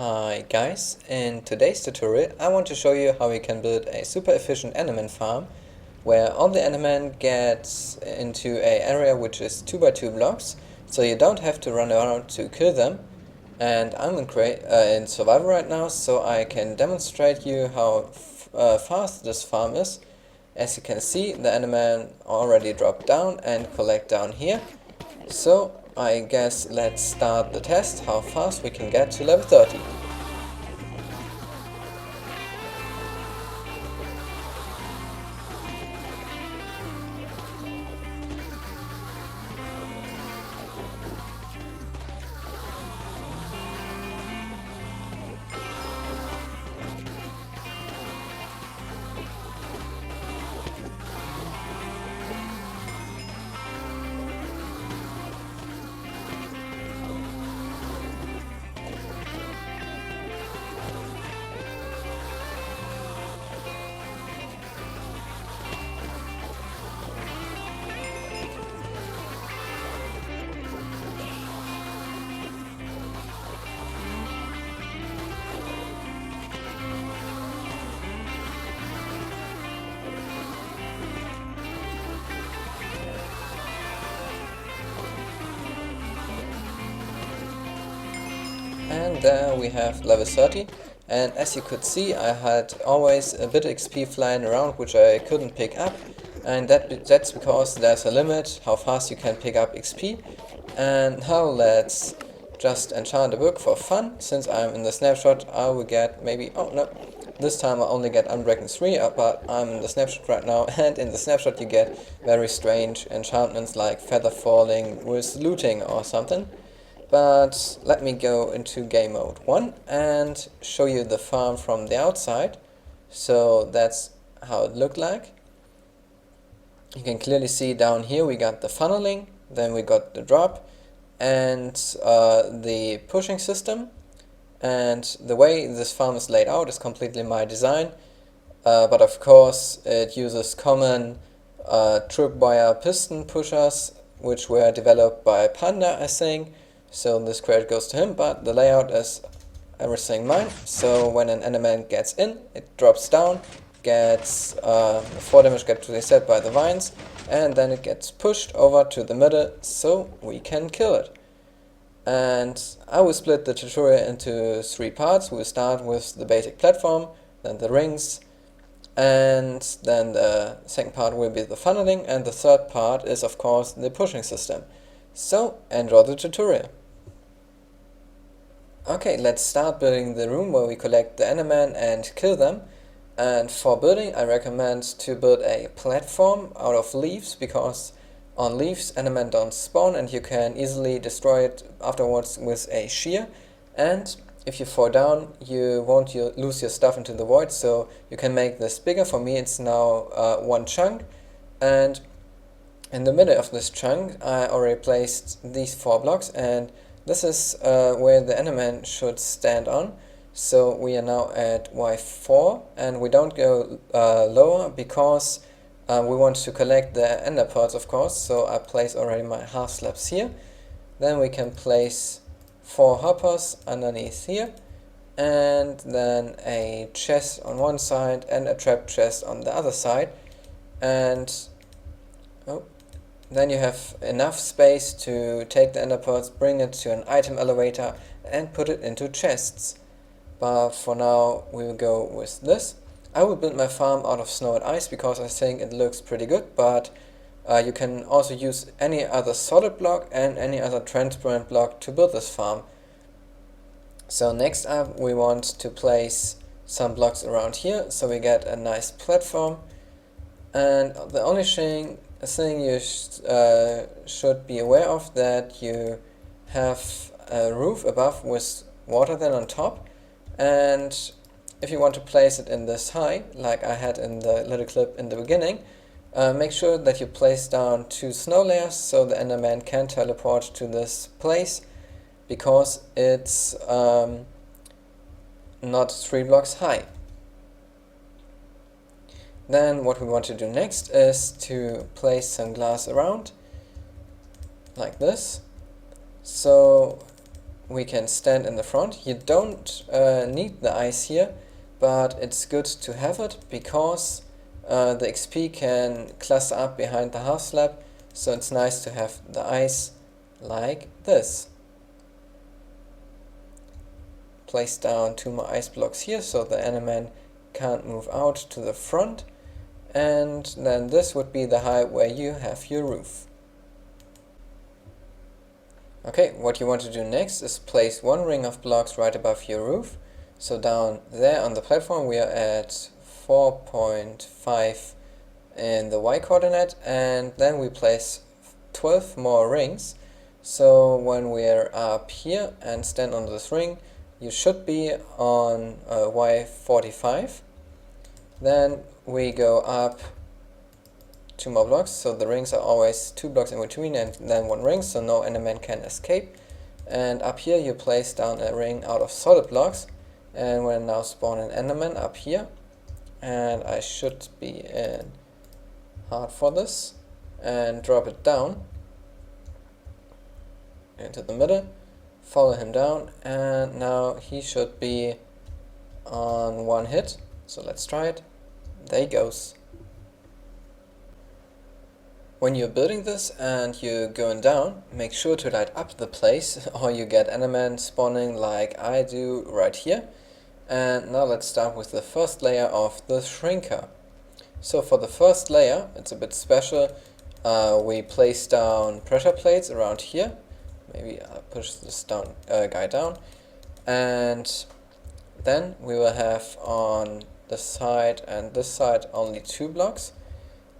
Hi guys, in today's tutorial I want to show you how we can build a super efficient Enderman farm where all the Endermen get into an area which is 2x2 blocks, so you don't have to run around to kill them. And I'm in survival right now, so I can demonstrate you how fast this farm is. As you can see, the Endermen already dropped down and collect down here. So I guess let's start the test how fast we can get to level 30. And there we have level 30, and as you could see I had always a bit of XP flying around which I couldn't pick up, and that's because there's a limit how fast you can pick up XP. And now let's just enchant a book for fun. Since I'm in the snapshot I will get maybe, oh no, this time I only get Unbreaking 3, but I'm in the snapshot right now, and in the snapshot you get very strange enchantments like feather falling with looting or something. But let me go into game mode 1 and show you the farm from the outside. So that's how it looked like. You can clearly see down here we got the funneling, then we got the drop and the pushing system. And the way this farm is laid out is completely my design. But of course it uses common tripwire piston pushers which were developed by Panda, I think. So this credit goes to him, but the layout is everything mine. So when an Enderman gets in, it drops down, gets 4 damage gets reset by the vines, and then it gets pushed over to the middle so we can kill it. And I will split the tutorial into 3 parts. We'll start with the basic platform, then the rings, and then the second part will be the funneling, and the third part is of course the pushing system. So enjoy the tutorial. Okay, let's start building the room where we collect the Endermen and kill them. And for building I recommend to build a platform out of leaves, because on leaves Endermen don't spawn and you can easily destroy it afterwards with a shear. And if you fall down you won't lose your stuff into the void, so you can make this bigger. For me it's now 1 chunk, and in the middle of this chunk I already placed these 4 blocks, and this is where the Enderman should stand on. So we are now at Y4 and we don't go lower because we want to collect the ender pearls, of course. So I place already my half slabs here. Then we can place 4 hoppers underneath here, and then a chest on one side and a trap chest on the other side. And then you have enough space to take the ender pearls, bring it to an item elevator and put it into chests. But for now we will go with this. I will build my farm out of snow and ice because I think it looks pretty good, but you can also use any other solid block and any other transparent block to build this farm. So next up we want to place some blocks around here so we get a nice platform. And the only thing you should be aware of, that you have a roof above with water then on top, and if you want to place it in this high like I had in the little clip in the beginning, make sure that you place down 2 snow layers so the Enderman can teleport to this place, because it's not 3 blocks high. Then what we want to do next is to place some glass around, like this. So we can stand in the front. You don't need the ice here, but it's good to have it because the XP can cluster up behind the half slab, so it's nice to have the ice like this. Place down 2 more ice blocks here so the Enderman can't move out to the front, and then this would be the height where you have your roof. Okay, what you want to do next is place 1 ring of blocks right above your roof. So down there on the platform we are at 4.5 in the Y coordinate, and then we place 12 more rings. So when we're up here and stand on this ring, you should be on Y45. Then we go up 2 more blocks, so the rings are always 2 blocks in between and then 1 ring, so no Enderman can escape. And up here you place down a ring out of solid blocks, and we're now spawn an Enderman up here, and I should be in hard for this, and drop it down into the middle, follow him down, and now he should be on 1 hit, so let's try it. There he goes. When you're building this and you're going down, make sure to light up the place or you get Enderman spawning like I do right here. And now let's start with the first layer of the shrinker. So for the first layer, it's a bit special. We place down pressure plates around here. Maybe I'll push this guy down. And then we will have on the side and this side only 2 blocks.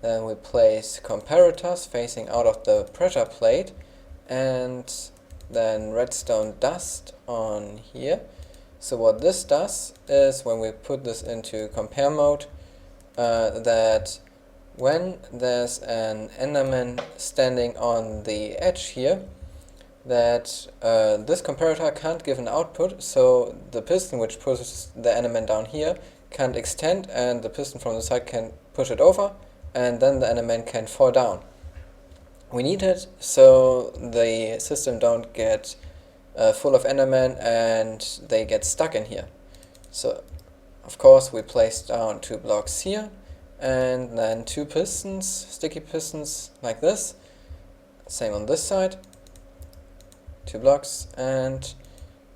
Then we place comparators facing out of the pressure plate, and then redstone dust on here. So what this does is, when we put this into compare mode, that when there's an Enderman standing on the edge here, that this comparator can't give an output, so the piston which pushes the Enderman down here can't extend, and the piston from the side can push it over, and then the Enderman can fall down. We need it so the system don't get full of Enderman and they get stuck in here. So of course we place down 2 blocks here, and then 2 pistons, sticky pistons like this. Same on this side, 2 blocks and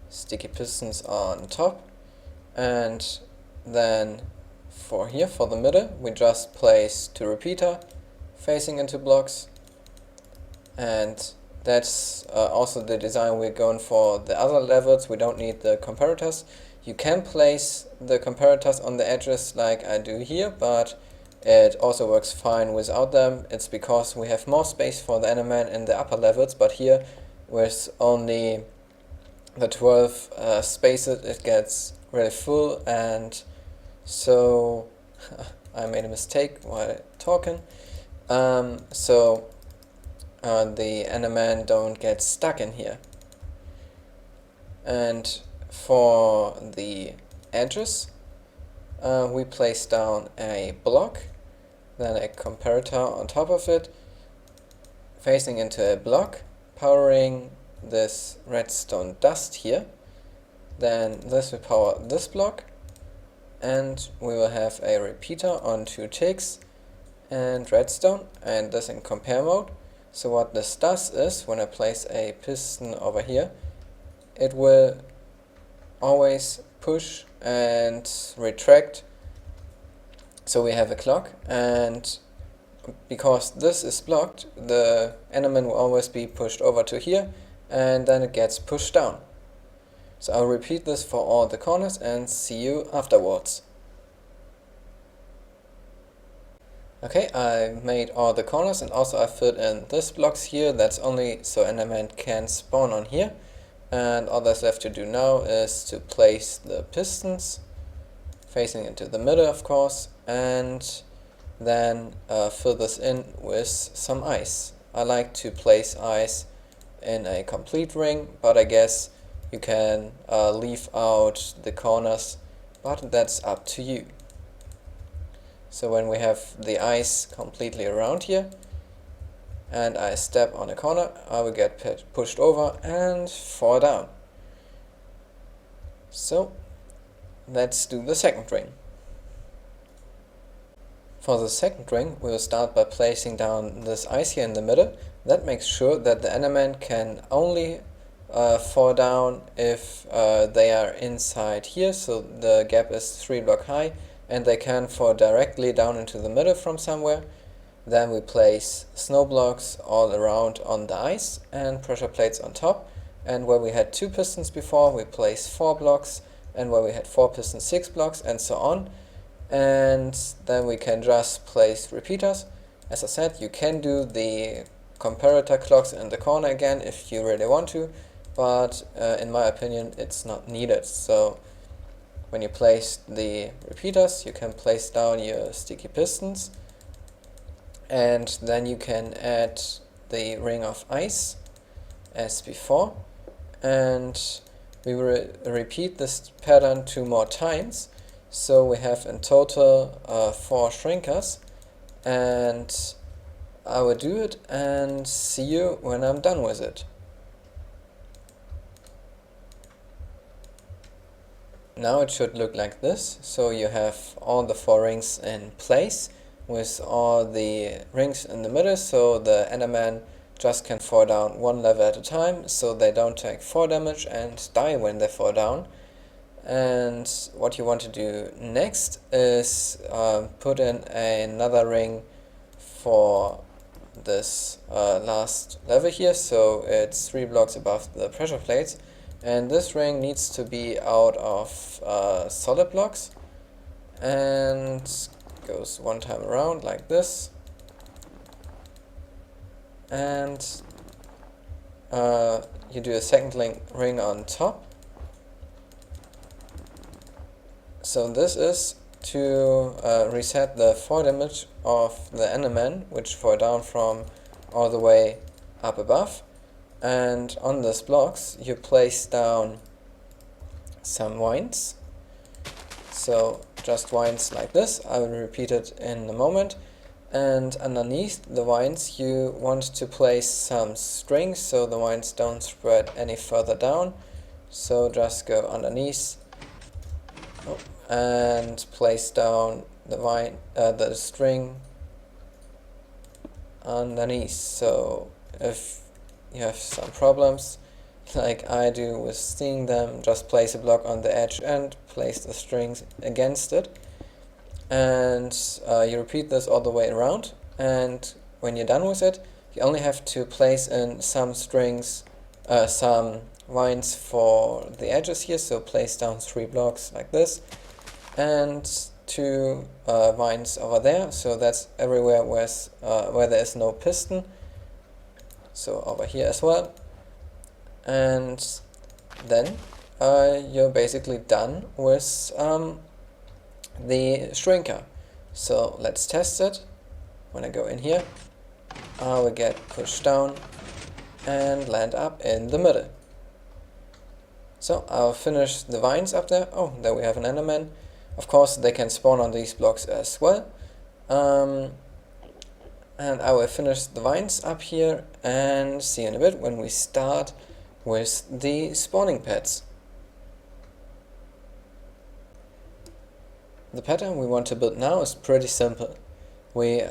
sticky pistons on top. And then for here, for the middle, we just place 2 repeater facing into blocks, and that's also the design we're going for the other levels. We don't need the comparators. You can place the comparators on the edges like I do here, but it also works fine without them. It's because we have more space for the Enderman in the upper levels, but here with only the 12 spaces it gets really full, and so I made a mistake while talking. So the Enderman don't get stuck in here. And for the edges, we place down a block, then a comparator on top of it, facing into a block, powering this redstone dust here. Then this will power this block, and we will have a repeater on 2 ticks and redstone, and this in compare mode. So what this does is, when I place a piston over here, it will always push and retract, so we have a clock, and because this is blocked, the Enderman will always be pushed over to here, and then it gets pushed down. So I'll repeat this for all the corners and see you afterwards. Okay, I made all the corners, and also I filled in this blocks here. That's only so Enderman can spawn on here. And all that's left to do now is to place the pistons facing into the middle, of course, and then fill this in with some ice. I like to place ice in a complete ring, but I guess you can leave out the corners, but that's up to you. So when we have the ice completely around here, and I step on a corner, I will get pushed over and fall down. So let's do the second ring. For the second ring, we will start by placing down this ice here in the middle. That makes sure that the Endermen can only fall down if they are inside here, so the gap is 3 blocks high, and they can fall directly down into the middle from somewhere. Then we place snow blocks all around on the ice and pressure plates on top. And where we had 2 pistons before, we place 4 blocks, and where we had 4 pistons, 6 blocks, and so on. And then we can just place repeaters. As I said, you can do the comparator clocks in the corner again if you really want to, but in my opinion it's not needed. So when you place the repeaters, you can place down your sticky pistons, and then you can add the ring of ice as before, and we will repeat this pattern 2 more times. So we have in total 4 shrinkers, and I will do it and see you when I'm done with it. Now it should look like this. So you have all the 4 rings in place with all the rings in the middle, so the Enderman just can fall down 1 level at a time, so they don't take 4 damage and die when they fall down. And what you want to do next is put in another ring for this last level here, so it's 3 blocks above the pressure plates, and this ring needs to be out of solid blocks and goes 1 time around like this, and you do a second ring on top. So this is to reset the fall damage of the Endermen, which fall down from all the way up above. And on these blocks you place down some vines. So just vines like this. I will repeat it in a moment. And underneath the vines you want to place some strings so the vines don't spread any further down. So just go underneath. And place down the string underneath. So if you have some problems like I do with seeing them, just place a block on the edge and place the strings against it, and you repeat this all the way around. And when you're done with it, you only have to place in some strings, some vines for the edges here, so place down 3 blocks like this, and 2 vines over there, so that's everywhere where there is no piston, so over here as well. And then you're basically done with the shrinker. So let's test it. When I go in here, I will get pushed down and land up in the middle. So I'll finish the vines up there. Oh, there we have an Enderman. Of course, they can spawn on these blocks as well. And I will finish the vines up here and see you in a bit when we start with the spawning pads. The pattern we want to build now is pretty simple. We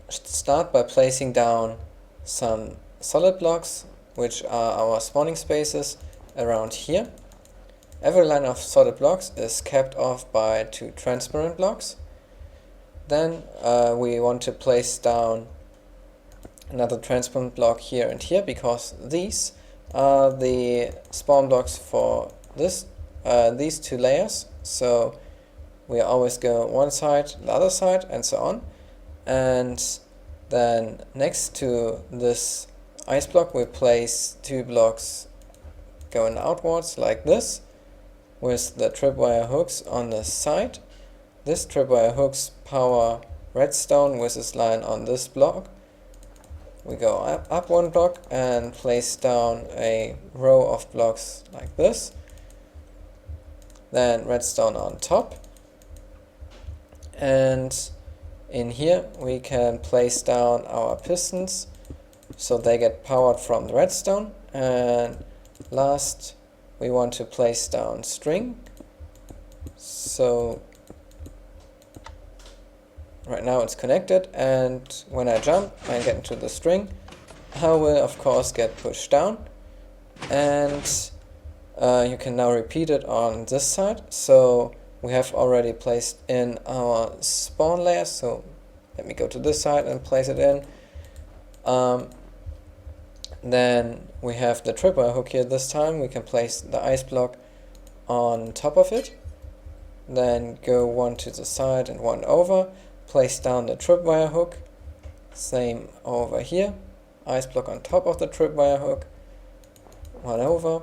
start by placing down some solid blocks, which are our spawning spaces around here. Every line of solid blocks is capped off by 2 transparent blocks. Then we want to place down another transparent block here and here, because these are the spawn blocks for these 2 layers. So we always go one side, the other side, and so on. And then next to this ice block we place 2 blocks going outwards like this, with the tripwire hooks on the side. This tripwire hooks power redstone with this line on this block. We go up 1 block and place down a row of blocks like this. Then redstone on top. And in here we can place down our pistons so they get powered from the redstone. And last we want to place down string. So right now it's connected, and when I jump and get into the string, I will of course get pushed down, and you can now repeat it on this side. So we have already placed in our spawn layer, so let me go to this side and place it in. Then we have the tripwire hook here. This time we can place the ice block on top of it, then go one to the side and one over, place down the tripwire hook, same over here, ice block on top of the tripwire hook, one over,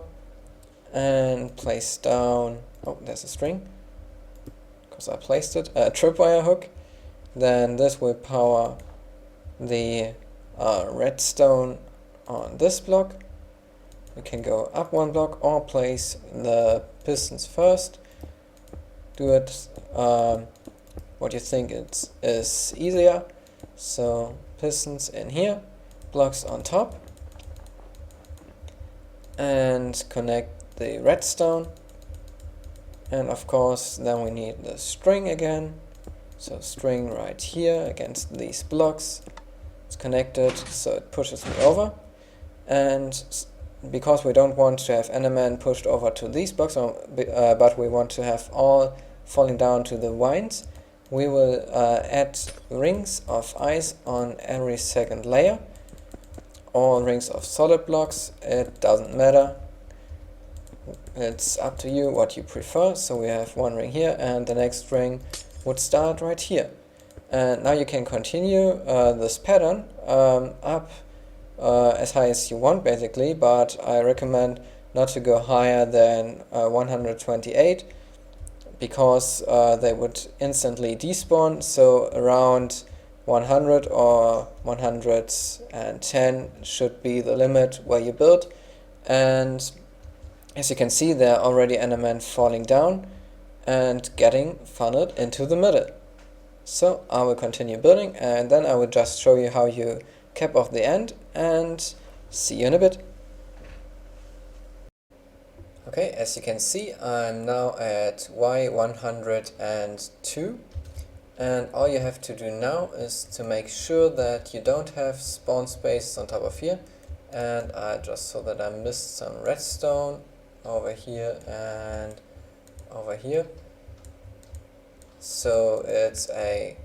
and place down, oh, there's a string because I placed it, a tripwire hook. Then this will power the redstone on this block. We can go up one block or place the pistons first. Do it what you think is easier. So pistons in here, blocks on top, and connect the redstone. And of course then we need the string again. So string right here against these blocks. It's connected, so it pushes me over. And because we don't want to have Enderman pushed over to these blocks, but we want to have all falling down to the vines, we will add rings of ice on every second layer, or rings of solid blocks, it doesn't matter. It's up to you what you prefer. So we have one ring here, and the next ring would start right here. And now you can continue this pattern up as high as you want basically, but I recommend not to go higher than 128 because they would instantly despawn. So around 100 or 110 should be the limit where you build. And as you can see, there are already Endermen falling down and getting funneled into the middle. So I will continue building, and then I will just show you how you cap off the end, and see you in a bit. Okay, as you can see, I'm now at Y102, and all you have to do now is to make sure that you don't have spawn spaces on top of here. And I just saw that I missed some redstone over here and over here. So it's a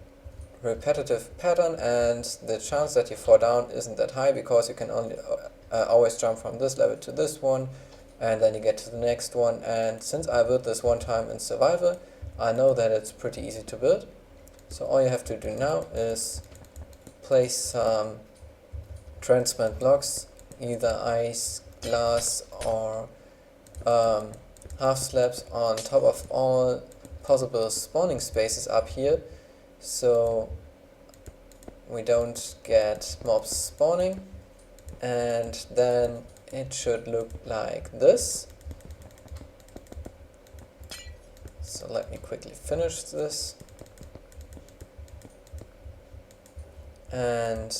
repetitive pattern, and the chance that you fall down isn't that high because you can only always jump from this level to this one, and then you get to the next one. And since I built this one time in survival, I know that it's pretty easy to build. So all you have to do now is place some transparent blocks, either ice, glass, or half slabs on top of all possible spawning spaces up here, so we don't get mobs spawning. And then it should look like this. So let me quickly finish this, and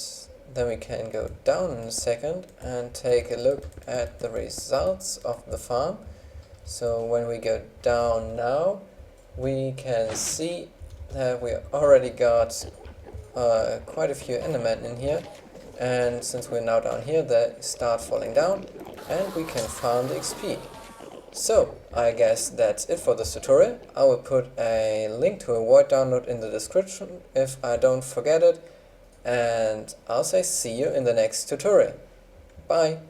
then we can go down in a second and take a look at the results of the farm. So when we go down now, we can see that we already got quite a few Endermen in here, and since we're now down here, they start falling down, and we can farm the XP. So I guess that's it for this tutorial. I will put a link to a void download in the description if I don't forget it, and I'll say see you in the next tutorial. Bye!